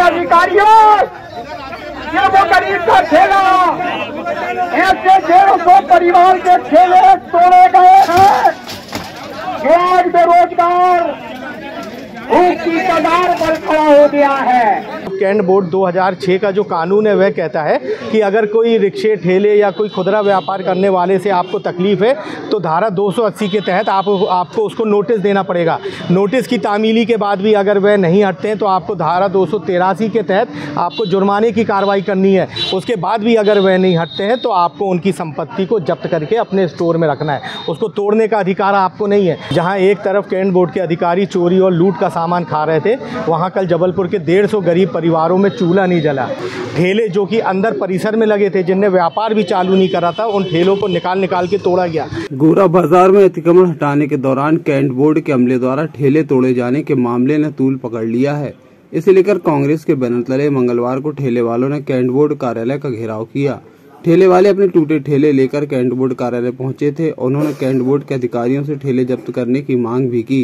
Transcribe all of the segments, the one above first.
अधिकारियों, ये वो गरीब का ठेला, ऐसे 150 परिवार के ठेले तोड़े गए हैं। आज बेरोजगार भूख की कगार पर खड़ा हो गया है। कैंट बोर्ड 2006 का जो कानून है वह कहता है कि अगर कोई रिक्शे ठेले या कोई खुदरा व्यापार करने वाले से आपको तकलीफ है तो धारा 280 के तहत आपको उसको नोटिस देना पड़ेगा। नोटिस की तामीली के बाद भी अगर वह नहीं हटते हैं तो आपको धारा 283 के तहत आपको जुर्माने की कार्रवाई करनी है। उसके बाद भी अगर वह नहीं हटते हैं तो आपको उनकी संपत्ति को जब्त करके अपने स्टोर में रखना है। उसको तोड़ने का अधिकार आपको नहीं है। जहाँ एक तरफ कैंट बोर्ड के अधिकारी चोरी और लूट का सामान खा रहे थे, वहाँ कल जबलपुर के 150 गरीब परिवारों में चूल्हा नहीं जला। ठेले जो कि अंदर परिसर में लगे थे, जिनने व्यापार भी चालू नहीं करा था, उन ठेलों को निकाल के तोड़ा गया। गोरा बाजार में अतिक्रमण हटाने के दौरान कैंट बोर्ड के अमले द्वारा ठेले तोड़े जाने के मामले ने तूल पकड़ लिया है। इसे लेकर कांग्रेस के बैनर तले मंगलवार को ठेले वालों ने कैंट बोर्ड कार्यालय का घेराव किया। ठेले वाले अपने टूटे ठेले लेकर कैंट बोर्ड कार्यालय पहुंचे थे। उन्होंने कैंट बोर्ड के अधिकारियों से ठेले जब्त करने की मांग भी की।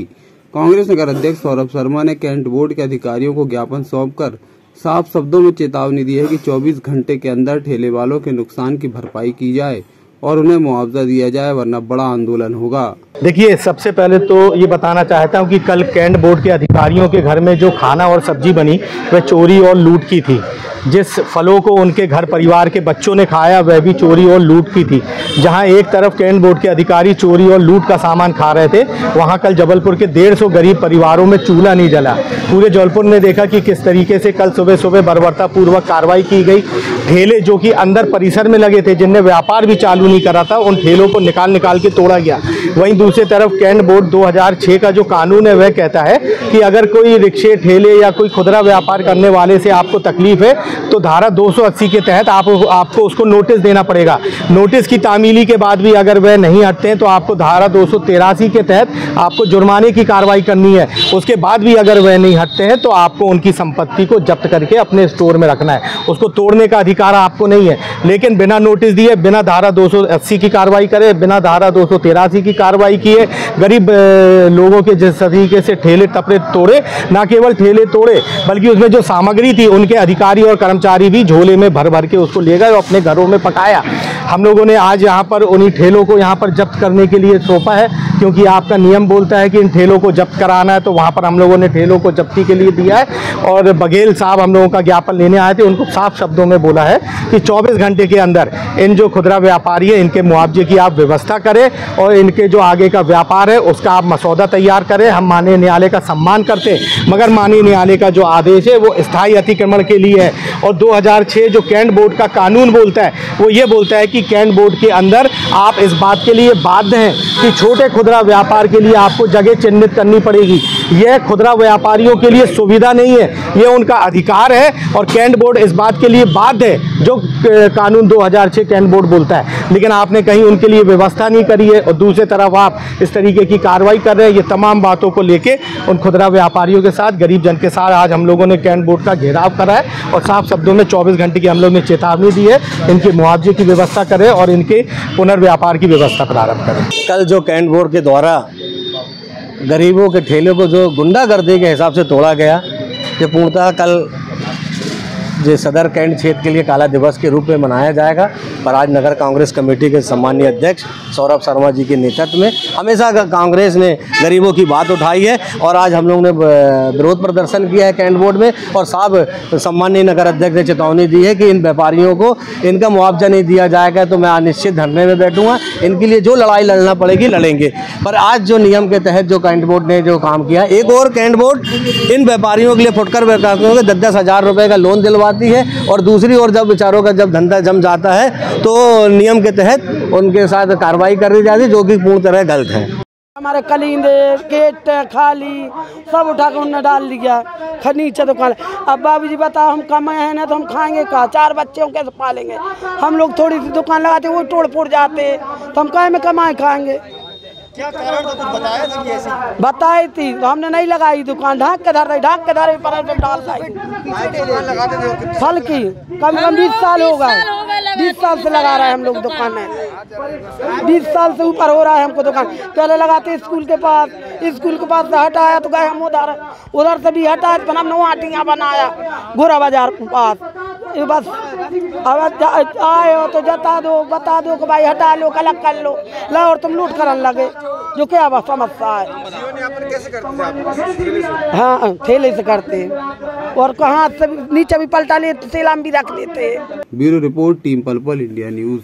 कांग्रेस नगर अध्यक्ष सौरभ शर्मा ने कैंट बोर्ड के अधिकारियों को ज्ञापन सौंपकर साफ शब्दों में चेतावनी दी है कि 24 घंटे के अंदर ठेले वालों के नुकसान की भरपाई की जाए और उन्हें मुआवजा दिया जाए, वरना बड़ा आंदोलन होगा। देखिए, सबसे पहले तो ये बताना चाहता हूँ कि कल कैंट बोर्ड के अधिकारियों के घर में जो खाना और सब्जी बनी वह चोरी और लूट की थी। जिस फलों को उनके घर परिवार के बच्चों ने खाया वह भी चोरी और लूट की थी। जहां एक तरफ कैंट बोर्ड के अधिकारी चोरी और लूट का सामान खा रहे थे, वहां कल जबलपुर के 150 गरीब परिवारों में चूल्हा नहीं जला। पूरे जबलपुर ने देखा कि किस तरीके से कल सुबह सुबह बर्बरतापूर्वक कार्रवाई की गई। ठेले जो कि अंदर परिसर में लगे थे, जिनने व्यापार भी चालू नहीं करा था, उन ठेलों को निकाल के तोड़ा गया। वहीं दूसरी तरफ कैंट बोर्ड 2006 का जो कानून है वह कहता है कि अगर कोई रिक्शे ठेले या कोई खुदरा व्यापार करने वाले से आपको तकलीफ है तो धारा 280 के तहत आपको उसको नोटिस देना पड़ेगा। नोटिस की तामीली के बाद भी अगर वह नहीं हटते हैं तो आपको धारा 283 के तहत आपको जुर्माने की कार्रवाई करनी है। उसके बाद भी अगर वह नहीं हटते हैं तो आपको उनकी संपत्ति को जब्त करके अपने स्टोर में रखना है। उसको तोड़ने का अधिकार आपको नहीं है। लेकिन बिना नोटिस दिए, बिना धारा 280 की कार्रवाई करे, बिना धारा 283 की कार्रवाई किए गरीब लोगों के जिस तरीके से ठेले टपरे तोड़े, ना केवल ठेले तोड़े बल्कि उसमें जो सामग्री थी उनके अधिकारी और कर्मचारी भी झोले में भर के उसको ले गए और अपने घरों में पकाया। हम लोगों ने आज यहाँ पर उन्हीं ठेलों को यहाँ पर जब्त करने के लिए सौंपा है, क्योंकि आपका नियम बोलता है कि इन ठेलों को जब्त कराना है। तो वहाँ पर हम लोगों ने ठेलों को जब्ती के लिए दिया है और बघेल साहब हम लोगों का ज्ञापन लेने आए थे। उनको साफ शब्दों में बोला है कि 24 घंटे के अंदर इन जो खुदरा व्यापारी है इनके मुआवजे की आप व्यवस्था करें और इनके जो आगे का व्यापार है उसका आप मसौदा तैयार करें। हम माननीय न्यायालय का सम्मान करते हैं, मगर माननीय न्यायालय का जो आदेश है वो स्थायी अतिक्रमण के लिए है। और 2006 जो कैंट बोर्ड का कानून बोलता है वो ये बोलता है कि कैंट बोर्ड के अंदर आप इस बात के लिए बाध्य हैं कि छोटे खुदरा व्यापार के लिए आपको जगह चिन्हित करनी पड़ेगी। यह खुदरा व्यापारियों के लिए सुविधा नहीं है, यह उनका अधिकार है और कैंट बोर्ड इस बात के लिए बाध्य है जो कानून 2006 कैंट बोर्ड बोलता है। लेकिन आपने कहीं उनके लिए व्यवस्था नहीं करी है और दूसरी तरफ आप इस तरीके की कार्रवाई कर रहे हैं। ये तमाम बातों को लेके उन खुदरा व्यापारियों के साथ, गरीब जन के साथ आज हम लोगों ने कैंट बोर्ड का घेराव करा है और साफ शब्दों में 24 घंटे की हम लोग ने चेतावनी दी है। इनके मुआवजे की व्यवस्था करें और इनके पुनर्व्यापार की व्यवस्था प्रारंभ करें। कल जो कैंट बोर्ड के द्वारा गरीबों के ठेले को जो गुंडागर्दी के हिसाब से तोड़ा गया, ये पूर्णतः कल जो सदर कैंट क्षेत्र के लिए काला दिवस के रूप में मनाया जाएगा। पर आज नगर कांग्रेस कमेटी के सम्मानीय अध्यक्ष सौरभ शर्मा जी के नेतृत्व में हमेशा कांग्रेस ने गरीबों की बात उठाई है और आज हम लोग ने विरोध प्रदर्शन किया है कैंट बोर्ड में। और साहब सम्मानीय नगर अध्यक्ष ने चेतावनी दी है कि इन व्यापारियों को इनका मुआवजा नहीं दिया जाएगा तो मैं अनिश्चित धरने में बैठूंगा। इनके लिए जो लड़ाई लड़ना पड़ेगी लड़ेंगे। पर आज जो नियम के तहत जो कैंट बोर्ड ने जो काम किया, एक और कैंट बोर्ड इन व्यापारियों के लिए फुटकर व्यापारियों को 10-10 हज़ार रुपये का लोन दिलवाती है और दूसरी ओर जब बेचारों का जब धंधा जम जाता है तो नियम के तहत उनके साथ कार्रवाई कर दी जाती है, जो कि पूर्ण तरह गलत है। हमारे कलींदे केट खाली सब उठा कर उन्होंने डाल दिया नीचे दुकान। अब बाबूजी बताओ हम कमाए हैं ना तो हम खाएंगे कहाँ, 4 बच्चों कैसे पालेंगे। हम लोग थोड़ी सी दुकान लगाते वो तोड़ फोड़ जाते तो हम कहाँ में कमाए खाएंगे। क्या कारण था, कुछ बताया था कि ऐसी बताई थी तो हमने नहीं लगाई दुकान, ढाक के धर पर डाल फल की कम 20 साल हो गए, 20 साल से लगा रहे हैं हम लोग दुकान में। 20 साल से ऊपर हो रहा है हमको दुकान। पहले लगाते स्कूल के पास से हटाया तो गए हम उधर से भी हटाया तो हमने वहाँ टिंगा बनाया गोरा बाजार के पास। ये बस अब आए हो तो बता दो कि भाई हटा लो, अलग कर लो, ला और तुम लूट करने लगे, जो क्या बस समस्या है। कैसे करते थे? हाँ, ठेले से करते हैं और कहाँ से नीचे भी पलटा लेते, सेलाम भी रख लेते हैं। ब्यूरो रिपोर्ट, टीम पल पल इंडिया न्यूज।